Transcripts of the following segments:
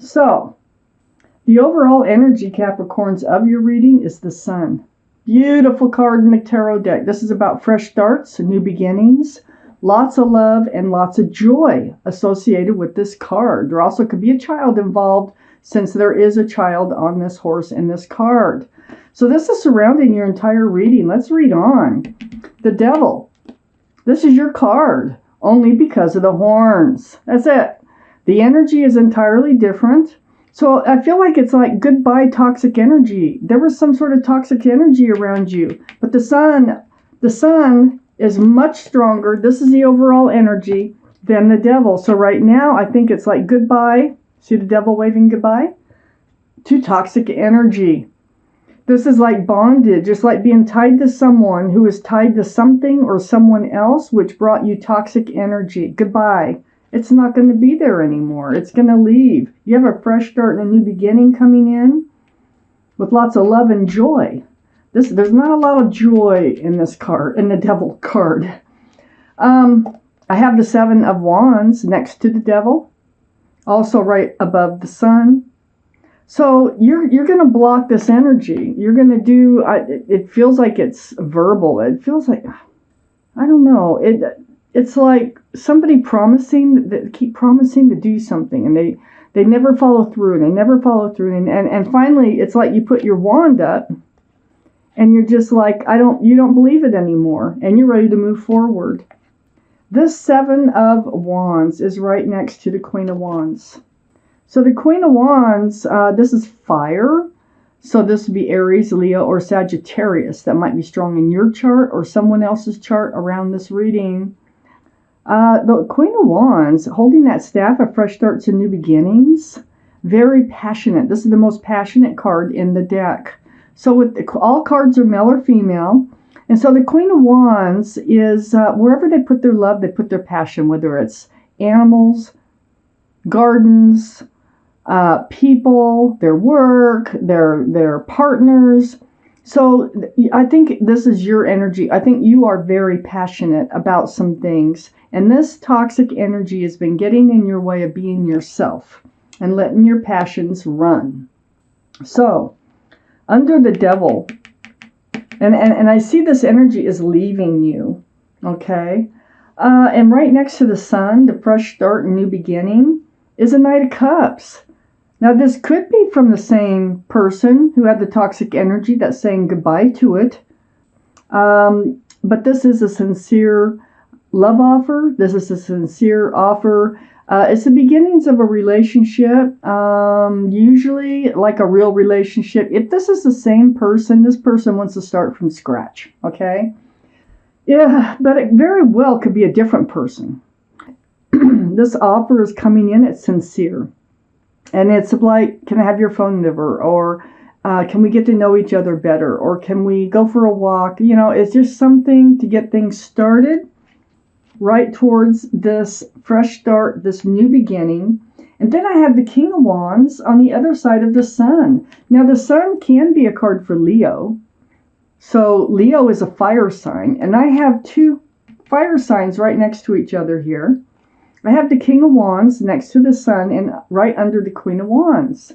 So, the overall energy, Capricorns, of your reading is the Sun. Beautiful card in the tarot deck. This is about fresh starts, new beginnings, lots of love, and lots of joy associated with this card. There also could be a child involved, since there is a child on this horse in this card. So this is surrounding your entire reading. Let's read on. The Devil. This is your card, only because of the horns. That's it. The energy is entirely different. So I feel like it's like goodbye toxic energy. There was some sort of toxic energy around you. But the sun is much stronger. This is the overall energy than the Devil. So right now I think it's like goodbye. See the Devil waving goodbye? To toxic energy. This is like bondage. It's like being tied to someone who is tied to something or someone else which brought you toxic energy. Goodbye. It's not going to be there anymore. It's going to leave. You have a fresh start and a new beginning coming in with lots of love and joy. There's not a lot of joy in this card, in the Devil card. I have the Seven of Wands next to the Devil, also right above the Sun. So you're going to block this energy. You're going to do, it feels like it's verbal. It feels like, I don't know. It's like somebody keep promising to do something, and they never follow through, and they never follow through. And finally, it's like you put your wand up, and you're just like, you don't believe it anymore, and you're ready to move forward. This Seven of Wands is right next to the Queen of Wands. So the Queen of Wands, this is fire. So this would be Aries, Leo, or Sagittarius. That might be strong in your chart or someone else's chart around this reading. The Queen of Wands, holding that staff of fresh starts and new beginnings, very passionate. This is the most passionate card in the deck. So all cards are male or female. And so the Queen of Wands is wherever they put their love, they put their passion, whether it's animals, gardens, people, their work, their partners. So I think this is your energy. I think you are very passionate about some things. And this toxic energy has been getting in your way of being yourself and letting your passions run. So under the Devil, and I see this energy is leaving you, okay? And right next to the Sun, the fresh start and new beginning, is a Knight of Cups. Now, this could be from the same person who had the toxic energy that's saying goodbye to it. But this is a sincere love offer. This is a sincere offer. It's the beginnings of a relationship, usually like a real relationship. If this is the same person, this person wants to start from scratch, okay? Yeah, but it very well could be a different person. This offer is coming in, it's sincere. And it's like, can I have your phone number? Or can we get to know each other better? Or can we go for a walk? You know, it's just something to get things started right towards this fresh start, this new beginning. And then I have the King of Wands on the other side of the Sun. Now, the Sun can be a card for Leo. So Leo is a fire sign. And I have two fire signs right next to each other here. I have the King of Wands next to the Sun and right under the Queen of Wands.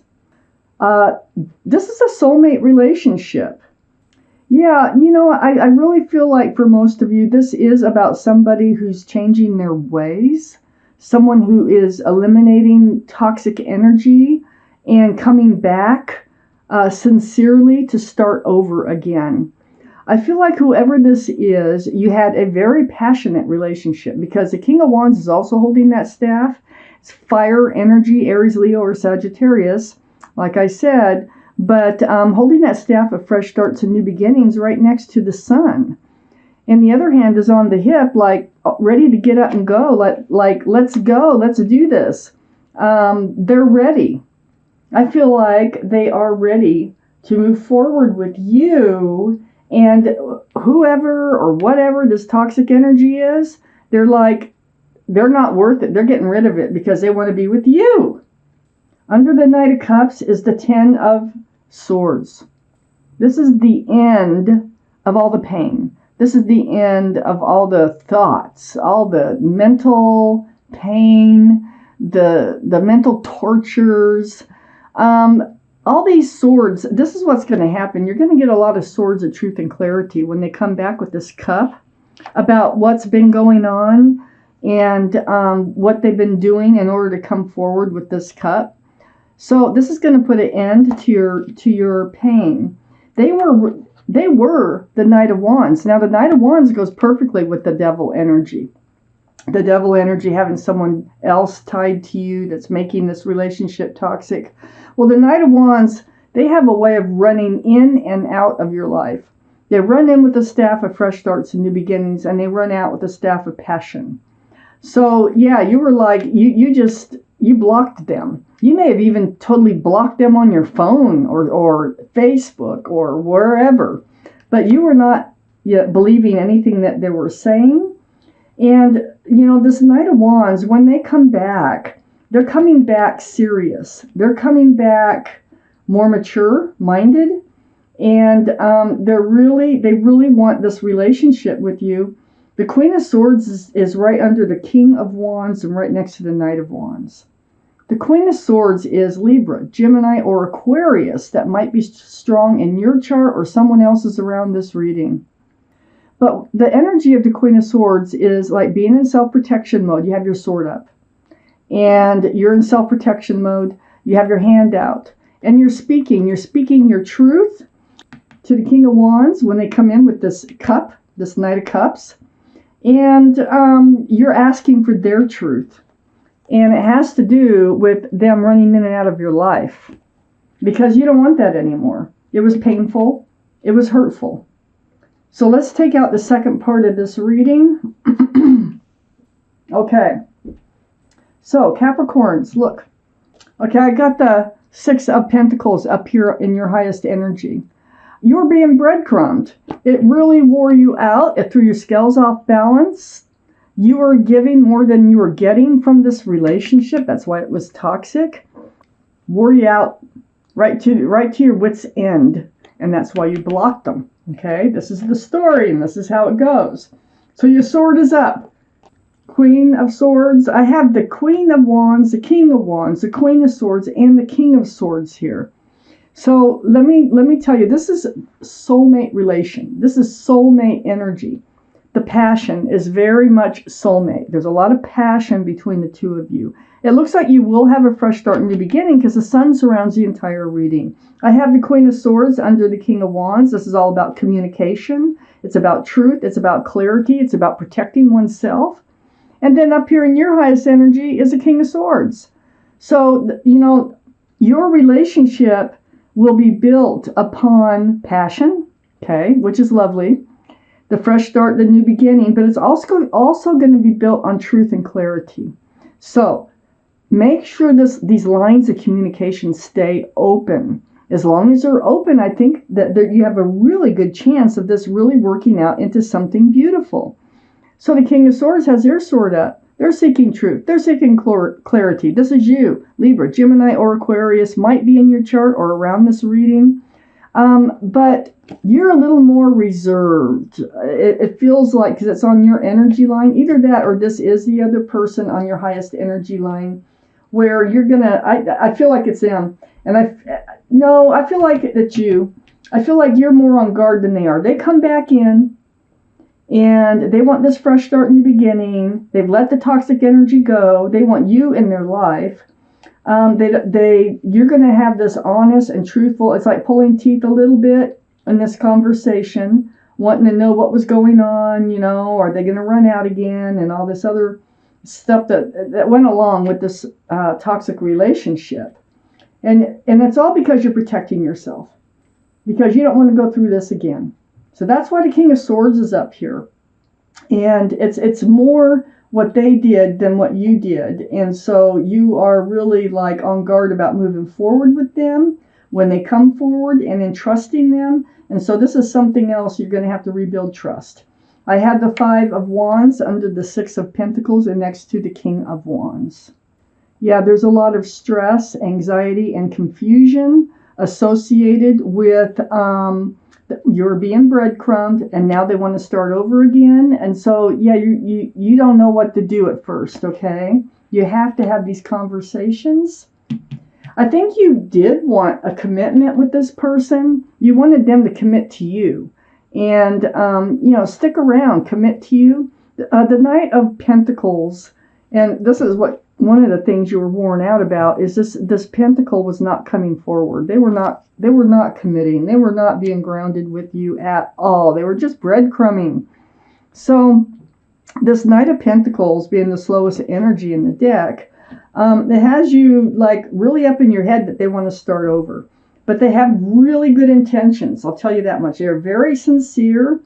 This is a soulmate relationship. Yeah, you know, I really feel like for most of you, this is about somebody who's changing their ways, someone who is eliminating toxic energy and coming back sincerely to start over again. I feel like whoever this is, you had a very passionate relationship because the King of Wands is also holding that staff. It's fire energy, Aries, Leo, or Sagittarius, like I said, but holding that staff of fresh starts and new beginnings right next to the Sun. And the other hand is on the hip, like ready to get up and go, like let's go, let's do this. They're ready. I feel like they are ready to move forward with you. And whoever or whatever this toxic energy is, they're like, they're not worth it. They're getting rid of it because they want to be with you. Under the Knight of Cups is the Ten of Swords. This is the end of all the pain. This is the end of all the thoughts, all the mental pain, the mental tortures. All these swords, this is what's going to happen. You're going to get a lot of swords of truth and clarity when they come back with this cup about what's been going on and what they've been doing in order to come forward with this cup. So this is going to put an end to your pain. They were the Knight of Wands. Now the Knight of Wands goes perfectly with the devil energy. The devil energy, having someone else tied to you that's making this relationship toxic. Well, the Knight of Wands, they have a way of running in and out of your life. They run in with the staff of fresh starts and new beginnings, and they run out with the staff of passion. So, yeah, you were like, you blocked them. You may have even totally blocked them on your phone or Facebook or wherever. But you were not yet believing anything that they were saying. And, this Knight of Wands, when they come back, they're coming back serious. They're coming back more mature-minded. And they really want this relationship with you. The Queen of Swords is right under the King of Wands and right next to the Knight of Wands. The Queen of Swords is Libra, Gemini, or Aquarius that might be strong in your chart or someone else's around this reading. But the energy of the Queen of Swords is like being in self-protection mode. You have your sword up. And you're in self-protection mode. You have your hand out. And you're speaking. You're speaking your truth to the King of Wands when they come in with this cup, this Knight of Cups. And you're asking for their truth. And it has to do with them running in and out of your life. Because you don't want that anymore. It was painful. It was hurtful. So let's take out the second part of this reading. Okay. So, Capricorns, look. Okay, I got the Six of Pentacles up here in your highest energy. You're being breadcrumbed. It really wore you out. It threw your scales off balance. You were giving more than you were getting from this relationship. That's why it was toxic. Wore you out right to your wit's end. And that's why you blocked them. Okay, this is the story, and this is how it goes. So your sword is up. Queen of Swords. I have the Queen of Wands, the King of Wands, the Queen of Swords, and the King of Swords here. So let me tell you, this is soulmate relation. This is soulmate energy. The passion is very much soulmate. There's a lot of passion between the two of you. It looks like you will have a fresh start in the beginning because the sun surrounds the entire reading. I have the Queen of Swords under the King of Wands. This is all about communication. It's about truth. It's about clarity. It's about protecting oneself. And then up here in your highest energy is the King of Swords. So, your relationship will be built upon passion, okay, which is lovely. The fresh start, the new beginning, but it's also going to be built on truth and clarity. So make sure these lines of communication stay open. As long as they're open, I think that you have a really good chance of this really working out into something beautiful. So the King of Swords has their sword up. They're seeking truth. They're seeking clarity. This is you, Libra, Gemini, or Aquarius, might be in your chart or around this reading. But you're a little more reserved. It feels like, because it's on your energy line, either that or this is the other person on your highest energy line, where you're gonna, I feel like it's them. And I feel like it's you. I feel like you're more on guard than they are. They come back in and they want this fresh start in the beginning. They've let the toxic energy go. They want you in their life. You're going to have this honest and truthful, it's like pulling teeth a little bit in this conversation, wanting to know what was going on, are they going to run out again, and all this other stuff that went along with this toxic relationship. And it's all because you're protecting yourself, because you don't want to go through this again. So that's why the King of Swords is up here. And it's more what they did than what you did. And so you are really like on guard about moving forward with them when they come forward and in trusting them. And so this is something else you're going to have to rebuild trust. I had the Five of Wands under the Six of Pentacles and next to the King of Wands. Yeah, there's a lot of stress, anxiety, and confusion associated with you're being breadcrumbed, and now they want to start over again. And so, yeah, you don't know what to do at first, okay? You have to have these conversations. I think you did want a commitment with this person. You wanted them to commit to you and, stick around, commit to you. The Knight of Pentacles, and this is what one of the things you were worn out about, is this pentacle was not coming forward. They were not committing. They were not being grounded with you at all. They were just breadcrumbing. So this Knight of Pentacles being the slowest energy in the deck, it has you like really up in your head that they want to start over. But they have really good intentions. I'll tell you that much. They're very sincere.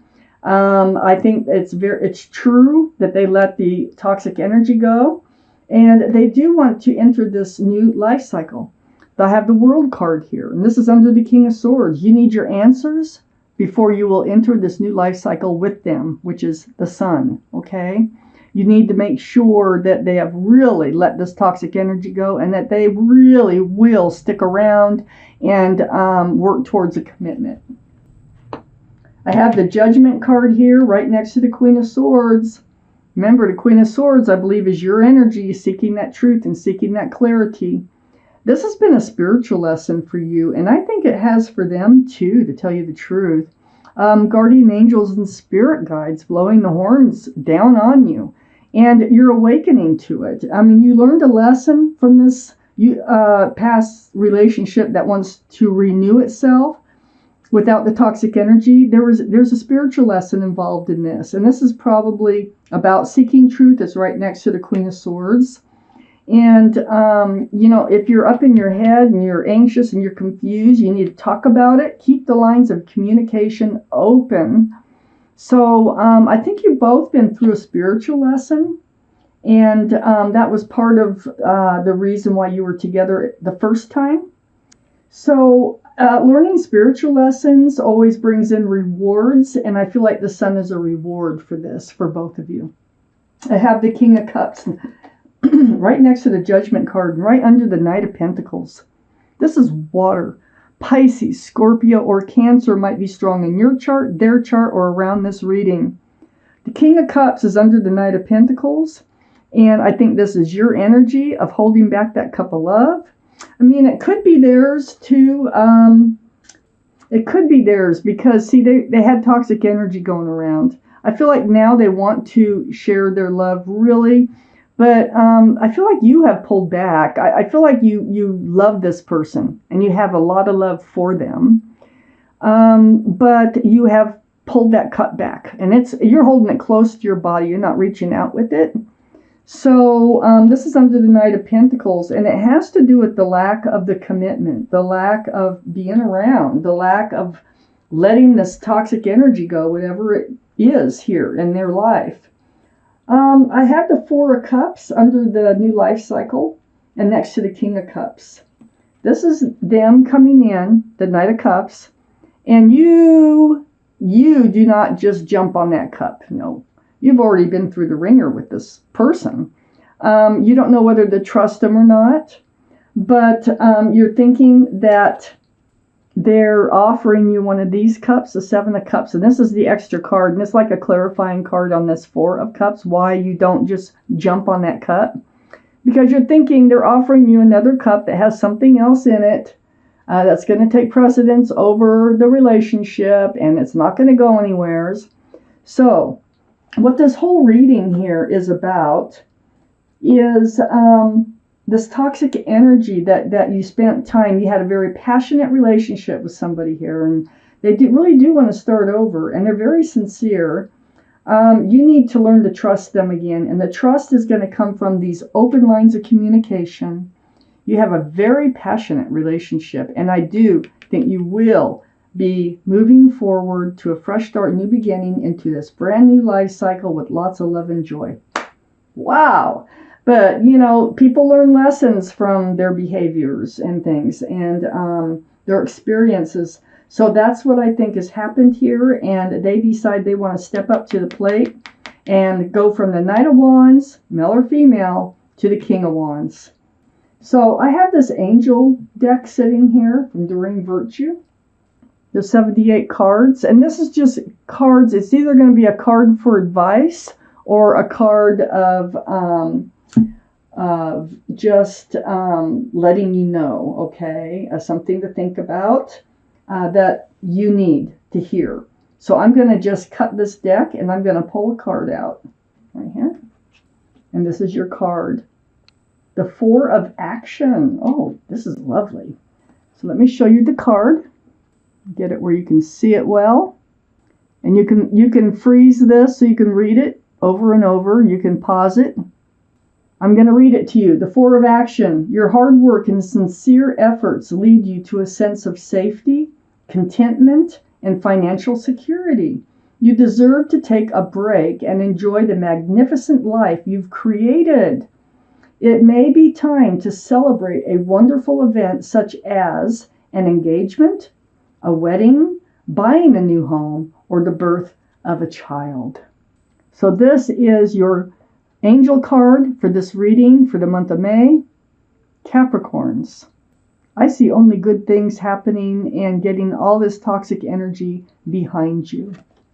I think it's true that they let the toxic energy go, and they do want to enter this new life cycle. They'll have the World card here, and this is under the King of Swords. You need your answers before you will enter this new life cycle with them, which is the Sun, okay? You need to make sure that they have really let this toxic energy go and that they really will stick around and work towards a commitment. I have the Judgment card here right next to the Queen of Swords. Remember, the Queen of Swords, I believe, is your energy seeking that truth and seeking that clarity. This has been a spiritual lesson for you, and I think it has for them too, to tell you the truth. Guardian angels and spirit guides blowing the horns down on you, and you're awakening to it. I mean, you learned a lesson from this past relationship that wants to renew itself without the toxic energy. There's a spiritual lesson involved in this, and this is probably about seeking truth. It's right next to the Queen of Swords. And if you're up in your head and you're anxious and you're confused, you need to talk about it. Keep the lines of communication open. So I think you've both been through a spiritual lesson, and that was part of the reason why you were together the first time. So learning spiritual lessons always brings in rewards, and I feel like the Sun is a reward for this, for both of you. I have the King of Cups right next to the Judgment card, right under the Knight of Pentacles. This is water. Pisces, Scorpio, or Cancer might be strong in your chart, their chart, or around this reading. The King of Cups is under the Knight of Pentacles, and I think this is your energy of holding back that cup of love. I mean, it could be theirs too. It could be theirs because, see, they had toxic energy going around. I feel like now they want to share their love really, but I feel like you have pulled back. I feel like you love this person and you have a lot of love for them, but you have pulled that cup back, and you're holding it close to your body. You're not reaching out with it. So this is under the Knight of Pentacles, and it has to do with the lack of the commitment, the lack of being around, the lack of letting this toxic energy go, whatever it is here in their life. I have the Four of Cups under the new life cycle and next to the King of Cups. This is them coming in, the Knight of Cups, and you do not just jump on that cup. No. You've already been through the ringer with this person. You don't know whether to trust them or not, but you're thinking that they're offering you one of these cups, the Seven of Cups, and this is the extra card, and it's like a clarifying card on this Four of Cups, why you don't just jump on that cup. Because you're thinking they're offering you another cup that has something else in it that's going to take precedence over the relationship, and it's not going to go anywhere. So what this whole reading here is about is this toxic energy that you spent time. You had a very passionate relationship with somebody here, and they really do want to start over, and they're very sincere. You need to learn to trust them again, and the trust is going to come from these open lines of communication. You have a very passionate relationship, and I do think you will be moving forward to a fresh start, new beginning into this brand new life cycle with lots of love and joy. Wow. But, people learn lessons from their behaviors and things and their experiences. So that's what I think has happened here. And they decide they want to step up to the plate and go from the Knight of Wands, male or female, to the King of Wands. So I have this angel deck sitting here from Doreen Virtue. There's 78 cards, and this is just cards. It's either going to be a card for advice or a card of of just letting you know, okay, something to think about that you need to hear. So I'm going to just cut this deck and I'm going to pull a card out right here. And this is your card. The Four of Action. Oh, this is lovely. So let me show you the card. Get it where you can see it well. And you can freeze this so you can read it over and over. You can pause it. I'm going to read it to you. The Four of Action. Your hard work and sincere efforts lead you to a sense of safety, contentment, and financial security. You deserve to take a break and enjoy the magnificent life you've created. It may be time to celebrate a wonderful event such as an engagement, a wedding, buying a new home, or the birth of a child. So this is your angel card for this reading for the month of May. Capricorns. I see only good things happening and getting all this toxic energy behind you.